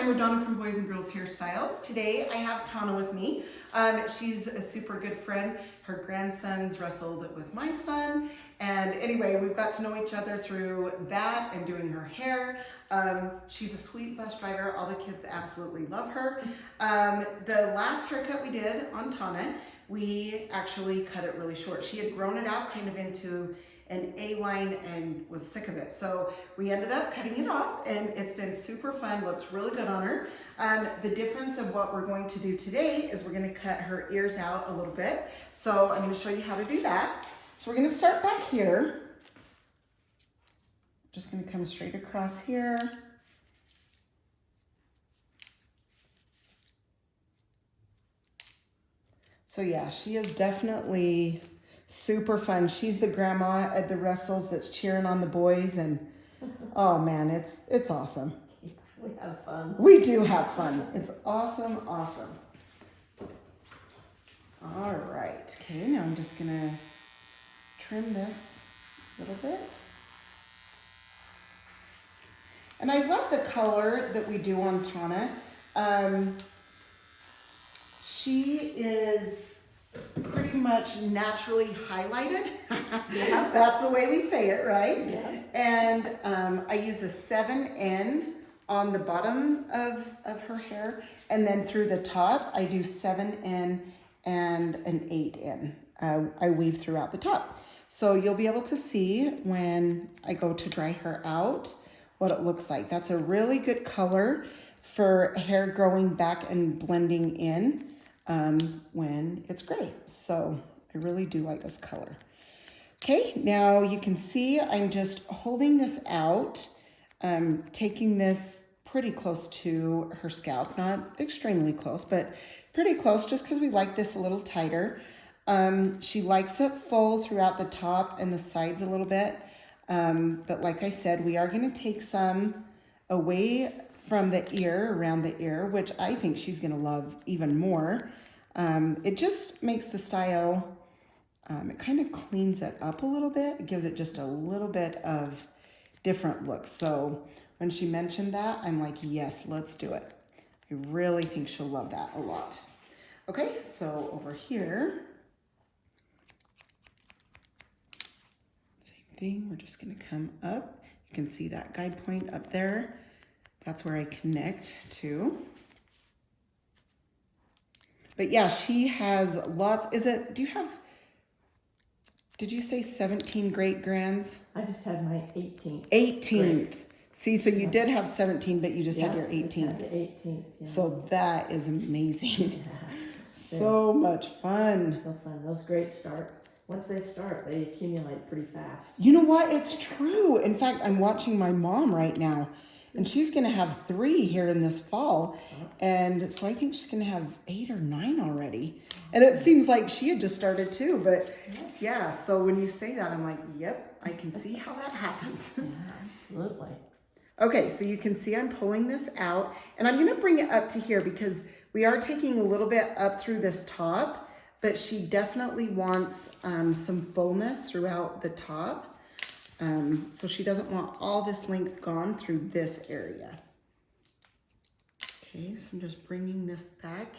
I'm RaDona from Boys and Girls Hairstyles. Today I have Tana with me. She's a super good friend. Her grandsons wrestled with my son. And anyway, we've got to know each other through that and doing her hair. She's a sweet bus driver. All the kids absolutely love her. The last haircut we did on Tana, we actually cut it really short. She had grown it out kind of into an A-line and was sick of it. So we ended up cutting it off and it's been super fun, looks really good on her. The difference of what we're going to do today is we're gonna cut her ears out a little bit. So I'm gonna show you how to do that. So we're gonna start back here. Just gonna come straight across here. So yeah, she is definitely super fun. She's the grandma at the wrestles that's cheering on the boys, and oh man, it's awesome. We have fun. We do have fun. It's awesome, awesome. All right, okay, now I'm just gonna trim this a little bit. And I love the color that we do on Tana. She is pretty much naturally highlighted. Yeah. That's the way we say it, right? Yes. And I use a 7N on the bottom of her hair. And then through the top, I do 7N and an 8N. I weave throughout the top. So you'll be able to see when I go to dry her out what it looks like. That's a really good color for hair growing back and blending in when it's gray. So I really do like this color. Okay, now you can see I'm just holding this out, taking this pretty close to her scalp, not extremely close, but pretty close just because we like this a little tighter. She likes it full throughout the top and the sides a little bit. But like I said, we are going to take some away from the ear, around the ear, which I think she's going to love even more. It just makes the style, it kind of cleans it up a little bit. It gives it just a little bit of different looks. So when she mentioned that, I'm like, yes, let's do it. I really think she'll love that a lot. Okay, so over here, same thing. We're just going to come up. You can see that guide point up there. That's where I connect to. But yeah, she has lots. Did you say 17 great grands? I just had my 18th. 18th. Great. See, so you did have 17, but you just had your 18th. Just had the 18th. Yeah. So that is amazing. Yeah. So much fun. So fun. Those great start. Once they start, they accumulate pretty fast. You know what? It's true. In fact, I'm watching my mom right now, and she's going to have 3 here in this fall. And so I think she's going to have 8 or 9 already. And it seems like she had just started too. But yeah, so when you say that, I'm like, yep, I can see how that happens. Yeah, absolutely. Okay, so you can see I'm pulling this out. And I'm going to bring it up to here because we are taking a little bit up through this top. But she definitely wants some fullness throughout the top. So she doesn't want all this length gone through this area. Okay, so I'm just bringing this back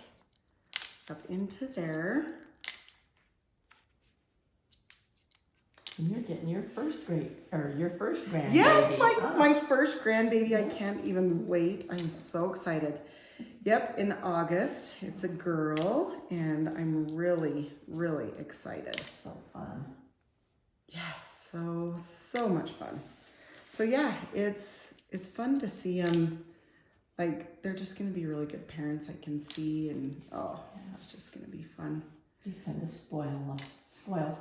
up into there. And you're getting your first grandbaby. Yes, my first grandbaby. I can't even wait. I'm so excited. Yep, in August. It's a girl, and I'm really, really excited. So fun. Yes, so much fun. So yeah, it's fun to see them. Like, they're just going to be really good parents, I can see, and oh, it's just going to be fun. You kind of spoil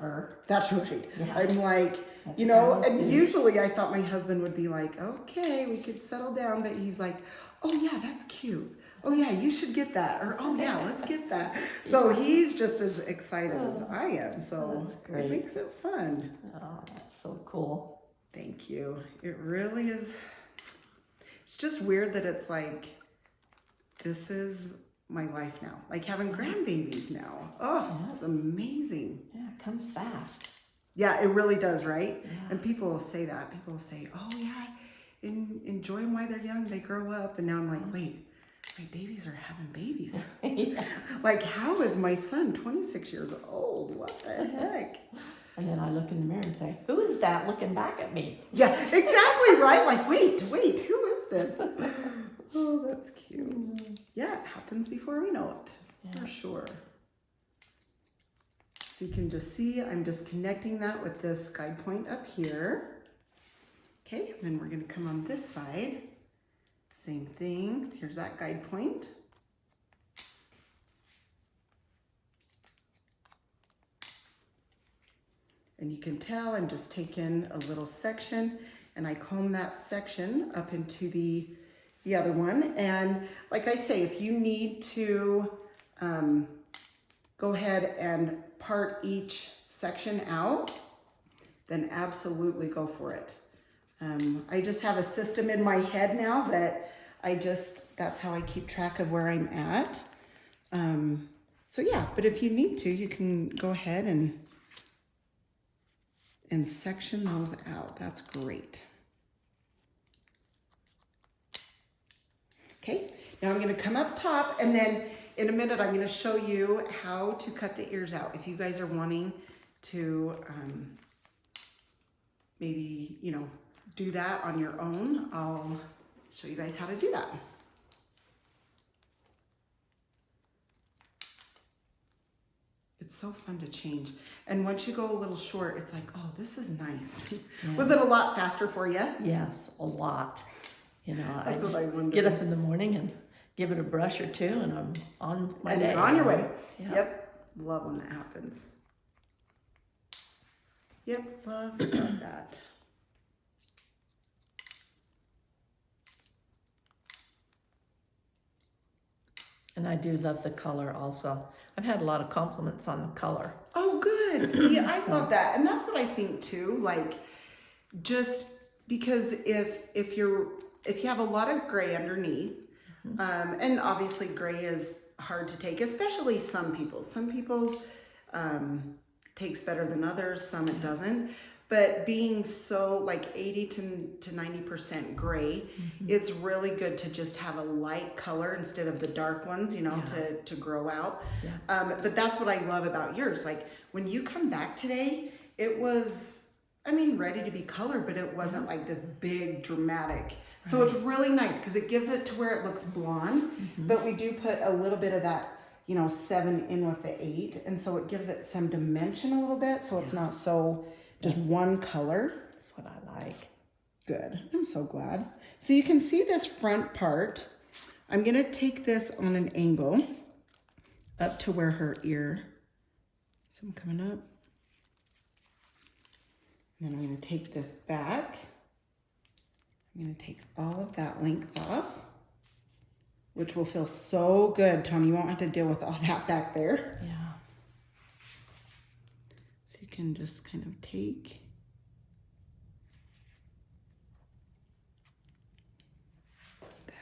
her. That's right. Yeah. I'm like, That's you know, fabulous. and usually I thought my husband would be like, okay, we could settle down, but he's like, oh yeah, that's cute. Oh yeah, you should get that. Or, oh yeah, let's get that. So he's just as excited as I am. So That's great. It makes it fun. Oh, that's so cool. Thank you. It really is. It's just weird that it's like, this is my life now. Like having grandbabies now. Oh, Yeah. It's amazing. Yeah, it comes fast. Yeah, it really does, right? Yeah. And people will say that. People will say, oh yeah, enjoy them while they're young, they grow up. And now I'm like, wait, My babies are having babies. Yeah. Like, how is my son 26 years old? What the heck? And then I look in the mirror and say, who is that looking back at me? Yeah, exactly, right? Like, wait, who is this? Oh, that's cute. Yeah, it happens before we know it, Yeah. for sure. So you can just see, I'm just connecting that with this guide point up here. Okay, and then we're gonna come on this side. Same thing, here's that guide point. And you can tell I'm just taking a little section and I comb that section up into the other one. And like I say, if you need to go ahead and part each section out, then absolutely go for it. I just have a system in my head now that that's how I keep track of where I'm at. So yeah, but if you need to, you can go ahead and section those out. That's great. Okay, now I'm gonna come up top, and then in a minute I'm gonna show you how to cut the ears out. If you guys are wanting to maybe, do that on your own, I'll show you guys how to do that. It's so fun to change. And once you go a little short, it's like, oh, this is nice. Yeah. Was it a lot faster for you? Yes, a lot. That's what I wondered. Get up in the morning and give it a brush or two, and I'm on my day. And you're on your way. Yeah. Yep, love when that happens. Yep, love that. And I do love the color also. I've had a lot of compliments on the color. Oh, good. See, I love that. And that's what I think too. Like, just because if you have a lot of gray underneath, and obviously gray is hard to take, especially some people. Some people's takes better than others, some it doesn't. But being so like 80 to 90% gray, it's really good to just have a light color instead of the dark ones, to grow out. Yeah. But that's what I love about yours. Like when you come back today, it was, ready to be colored, but it wasn't like this big dramatic. So it's really nice because it gives it to where it looks blonde, but we do put a little bit of that 7 in with the 8. And so it gives it some dimension a little bit. So it's not so just one color. That's what I like. Good. I'm so glad. So you can see this front part. I'm going to take this on an angle up to where her ear. So I'm coming up. And then I'm going to take this back. I'm going to take all of that length off, which will feel so good, Tom. You won't have to deal with all that back there. Yeah. So you can just kind of take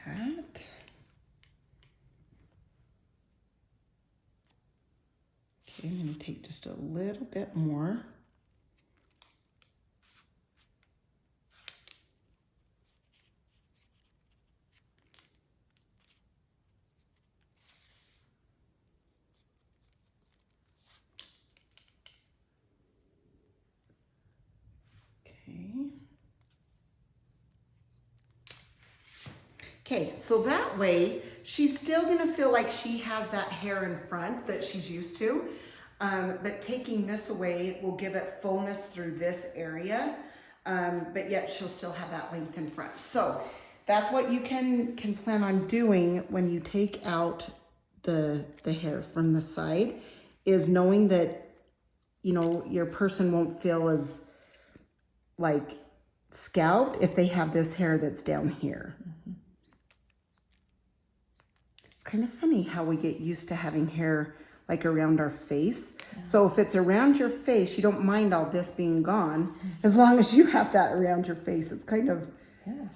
that. Okay, I'm going to take just a little bit more. Okay, so that way she's still gonna feel like she has that hair in front that she's used to, but taking this away will give it fullness through this area, but yet she'll still have that length in front. So that's what you can plan on doing when you take out the hair from the side, is knowing that, your person won't feel as like scalped if they have this hair that's down here. Kind of funny how we get used to having hair like around our face. Yeah. So if it's around your face, you don't mind all this being gone, as long as you have that around your face. It's kind of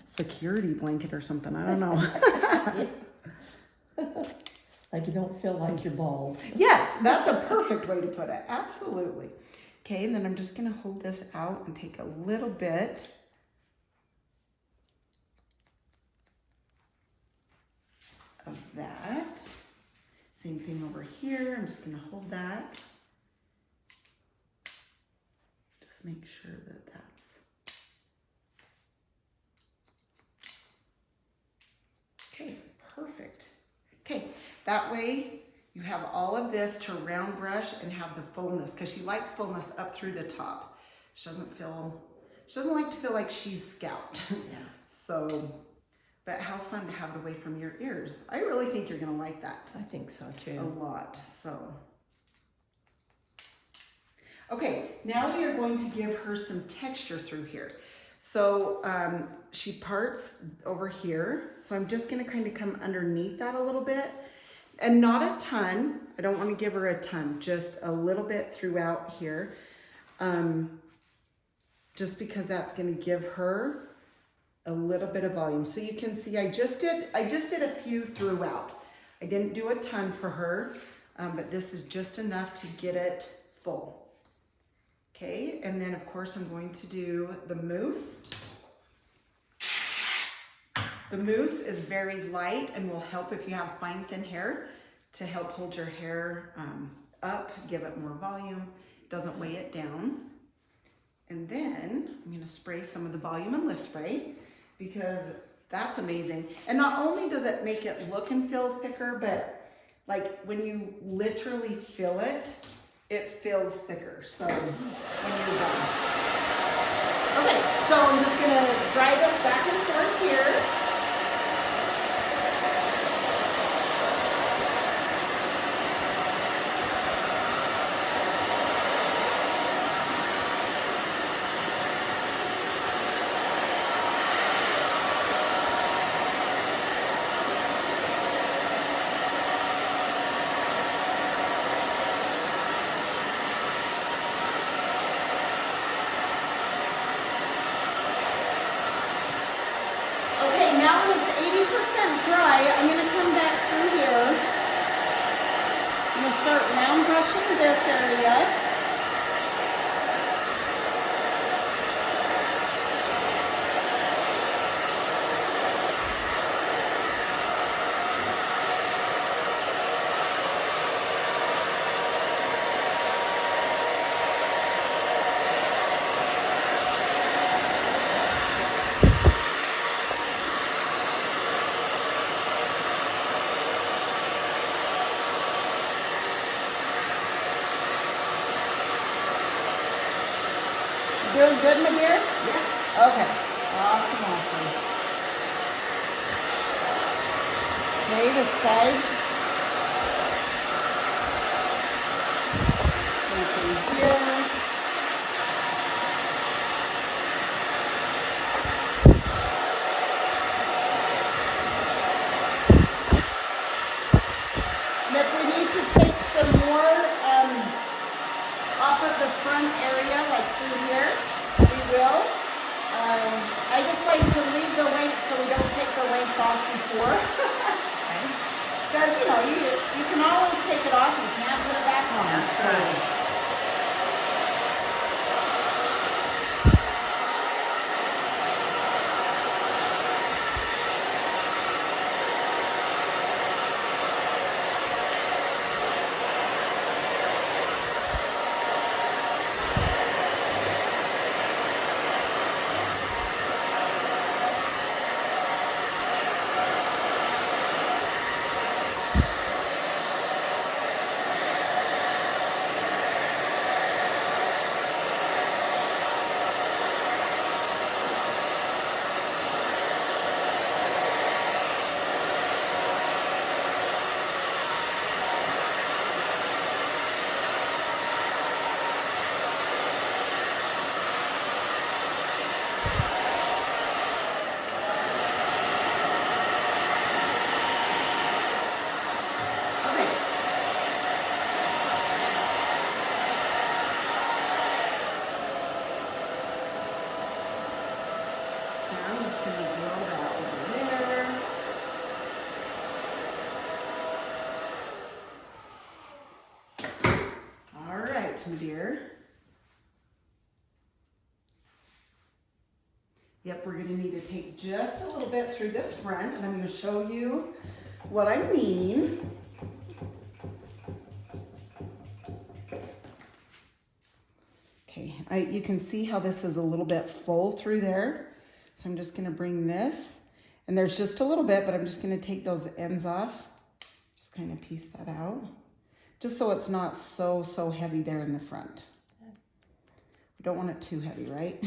security blanket or something. I don't know. Like you don't feel like you're bald. Yes, that's a perfect way to put it. Absolutely. Okay, and then I'm just gonna hold this out and take a little bit. of that. Same thing over here. I'm just gonna hold that. Just make sure that that's okay, perfect. Okay, that way you have all of this to round brush and have the fullness, because she likes fullness up through the top. She doesn't like to feel like she's scalped. Yeah. So, but how fun to have it away from your ears. I really think you're gonna like that. I think so A too. lot, so. Okay, now we are going to give her some texture through here. So she parts over here. So I'm just gonna kind of come underneath that a little bit, and not a ton. I don't wanna give her a ton, just a little bit throughout here. Just because that's gonna give her a little bit of volume. So you can see I just did a few throughout. I didn't do a ton for her, but this is just enough to get it full. Okay, and then of course I'm going to do the mousse. The mousse is very light and will help if you have fine thin hair to help hold your hair up, give it more volume, doesn't weigh it down. And then I'm gonna spray some of the volume and lift spray, because that's amazing. And not only does it make it look and feel thicker, but like when you literally feel it, it feels thicker. So when you're done. Okay, so I'm just gonna dry this back and forth here. Dry, I'm going to come back through here. I'm going to start round brushing this area. Doing good, my dear? Yeah. Okay. Awesome, awesome. Okay, the sides. Anything here. And if we need to take some more off of the front area, like through here, we will. I just like to leave the length so we don't take the length off before. Because, you know, you can always take it off and you can't put it back on. That's right. My dear. Yep, we're going to need to take just a little bit through this front, and I'm going to show you what I mean. Okay, you can see how this is a little bit full through there. So I'm just gonna bring this, and there's just a little bit, but I'm just gonna take those ends off. Just kind of piece that out. Just so it's not so heavy there in the front. We don't want it too heavy, right?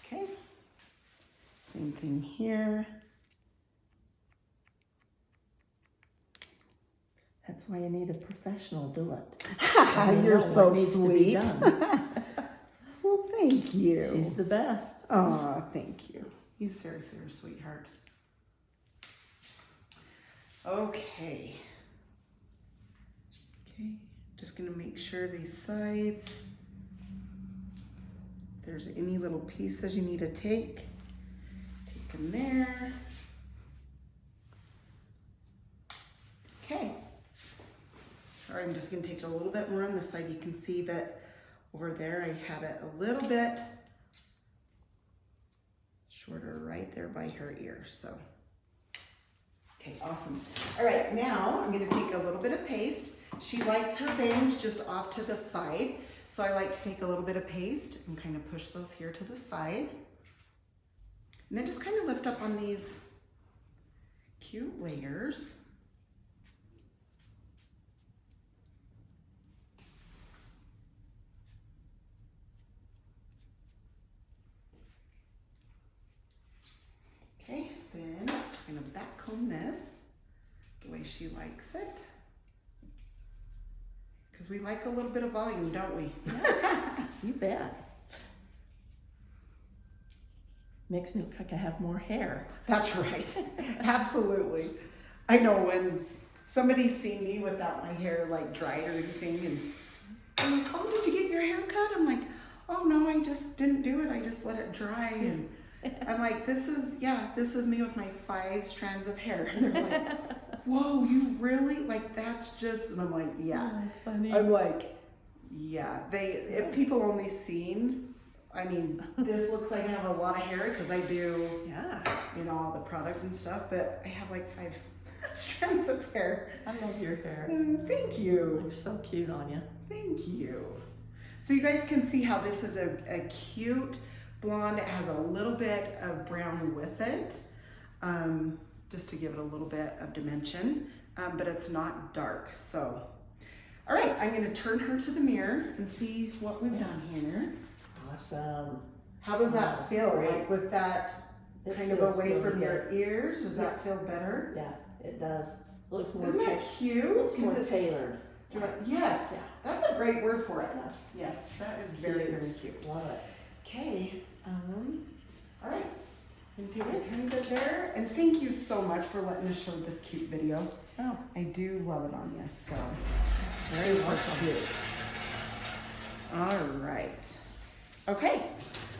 Okay. Same thing here. That's why you need a professional do it. You're so needs sweet. To be done. Well, thank you. She's the best. Oh, thank you. You seriously are a sweetheart. Okay. Okay, just gonna make sure these sides, if there's any little pieces you need to take them there. Okay. Sorry, I'm just gonna take a little bit more on this side. You can see that over there I had it a little bit shorter right there by her ear, so. Okay, awesome. All right, now I'm gonna take a little bit of paste. She likes her bangs just off to the side, so I like to take a little bit of paste and kind of push those here to the side. And then just kind of lift up on these cute layers. Okay, then I'm gonna back comb this the way she likes it. Because we like a little bit of volume, don't we? Yeah, you bet. Makes me look like I have more hair. That's right, absolutely. I know when somebody's seen me without my hair like dried or anything, and I'm like, oh, did you get your hair cut? I'm like, oh no, I just didn't do it. I just let it dry. And I'm like, this is me with my 5 strands of hair. And they're like, whoa, you really? Like, that's just, and I'm like, yeah. Oh, funny. I'm like, yeah. If people only seen, I mean, this looks like I have a lot of hair because I do, Yeah. you know, all the product and stuff, but I have like 5 strands of hair. I love your hair. Thank It you. looks so cute on you. Thank you. So you guys can see how this is a cute blonde. It has a little bit of brown with it, just to give it a little bit of dimension, but it's not dark. So, all right, I'm gonna turn her to the mirror and see what we've done here. Awesome. How does that feel? Great. Like with that It kind of feels away really from good. your ears? Does that feel better? Yeah, it does. Looks more, Isn't that cute? looks more 'Cause it's- tailored. Yes, Yeah. that's a great word for it. Yeah. Yes, that is very, very cute. Love it. Okay, all right. And take a tiny bit there. And thank you so much for letting us show this cute video. Oh, I do love it on you, so. very super welcome. cute. All right. Okay,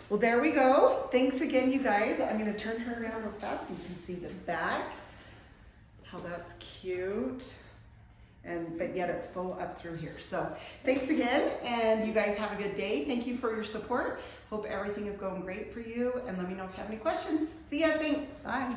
well there we go. Thanks again, you guys. I'm gonna turn her around real fast so you can see the back, how that's cute. But yet it's full up through here. So thanks again, and you guys have a good day. Thank you for your support. Hope everything is going great for you, and let me know if you have any questions. See ya, thanks. Bye.